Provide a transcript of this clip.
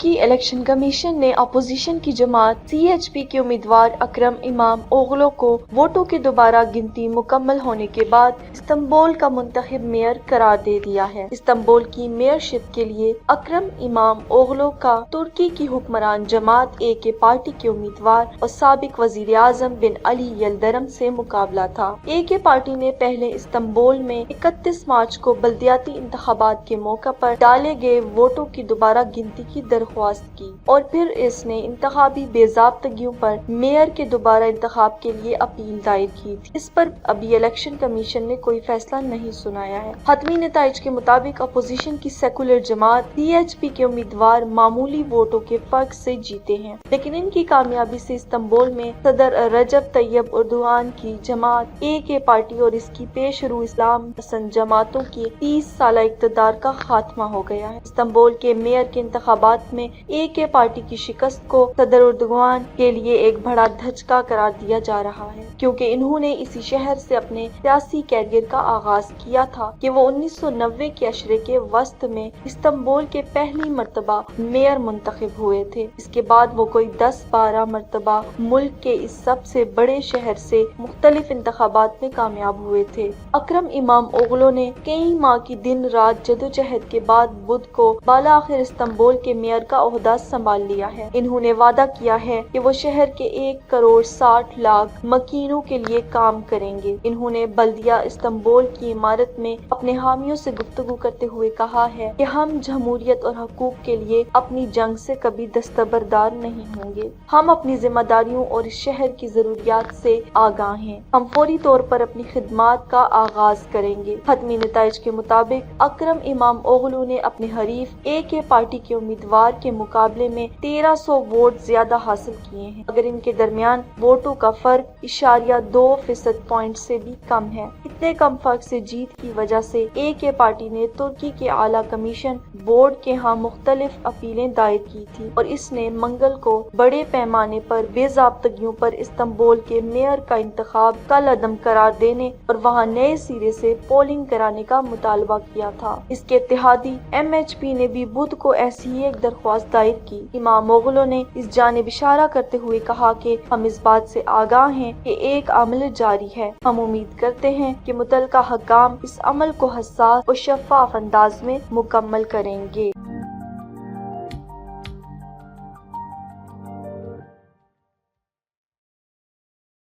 ترکی election commission نے opposition کی جماعت CHP کے امیدوار اکرم امام اوغلو کو ووٹوں کی دوبارہ گنتی مکمل ہونے کے بعد استنبول کا منتخب میئر قرار دے دیا ہے۔ استنبول کی میئرشپ کے لیے اکرم امام اوغلو کا ترکی کی حکمران جماعت AK پارٹی کے امیدوار اور سابق وزیر اعظم بن علی یلدرم سے مقابلہ تھا۔ AK پارٹی نے پہلے استنبول میں 31 مارچ کو بلدیاتی انتخابات کے موقع پر ڈالے گئے ووٹوں کی دوبارہ گنتی کی درخواست کی اور پھر اس نے انتخابی بے ضابطگیوں پر میئر کے دوبارہ انتخاب کے لیے اپیل دائر کی تھی۔ اس پر ابھی الیکشن کمیشن نے کوئی فیصلہ نہیں سنایا ہے۔ حتمی نتائج کے مطابق اپوزیشن کی سیکولر جماعت CHP کے امیدوار معمولی ووٹوں کے فرق سے جیتے ہیں، لیکن ان کی کامیابی سے استنبول میں صدر رجب طیب اردوغان کی جماعت AK پارٹی اور اس کی پیش رو اسلام پسند جماعتوں کی 30 سالہ اقتدار کا خاتمہ ہو گیا ہے۔ استنبول کے میئر کے انتخابات میں AK پارٹی کی شکست کو صدر اردوغان کے لیے ایک بڑا دھچکا قرار دیا جا رہا ہے، کیونکہ انہوں نے اسی شہر سے اپنے سیاسی کیریئر کا آغاز کیا تھا کہ وہ 1990 کے عشرے کے وسط میں استنبول کے پہلی مرتبہ میئر منتخب ہوئے تھے۔ اس کے بعد وہ کوئی 10-12 مرتبہ ملک کے اس سب سے بڑے شہر سے مختلف انتخابات میں کامیاب ہوئے تھے۔ اکرم امام اوغلو نے کئی ماہ کی دن رات جدوجہد کے بعد بدھ کو بالآخر استنبول کے میئر کا عہدہ سنبھال لیا ہے۔ انہوں نے وعدہ کیا ہے کہ وہ شہر کے 1,60,00,000 مکینوں کے لیے کام کریں گے۔ انہوں نے بلدیہ استنبول کی عمارت میں اپنے حامیوں سے گفتگو کرتے ہوئے کہا ہے کہ ہم جمہوریت اور حقوق کے لیے اپنی جنگ سے کبھی دستبردار نہیں ہوں گے۔ ہم اپنی ذمہ داریوں اور اس شہر کی ضروریات سے آگاہ ہیں۔ ہم فوری طور پر اپنی خدمات کا آغاز کریں گے۔ حتمی نتائج کے مطابق اکرم امام اوغلو نے اپنے حریف AK پارٹی کے امیدوار کے مقابلے میں 1300 ووٹ زیادہ حاصل کیے ہیں، اگر ان کے درمیان ووٹوں کا فرق 0.2% پوائنٹ سے بھی کم ہے۔ اتنے کم فرق سے جیت کی وجہ سے AK پارٹی نے ترکی کے اعلیٰ کمیشن بورڈ کے ہاں مختلف اپیلیں دائر کی تھی اور اس نے منگل کو بڑے پیمانے پر بے ضابطگیوں پر استنبول کے میئر کا انتخاب کالعدم قرار دینے اور وہاں نئے سرے سے پولنگ کرانے کا مطالبہ کیا تھا۔ اس کے اتحادی MHP نے بھی بدھ کو ایسی ہی ایک درخواست دائر کی۔ امام اوغلو نے اس جانب اشارہ کرتے ہوئے کہا کہ ہم اس بات سے آگاہ ہیں کہ ایک عمل جاری ہے۔ ہم امید کرتے ہیں کہ متعلقہ حکام اس عمل کو حساس اور شفاف انداز میں مکمل کریں گے۔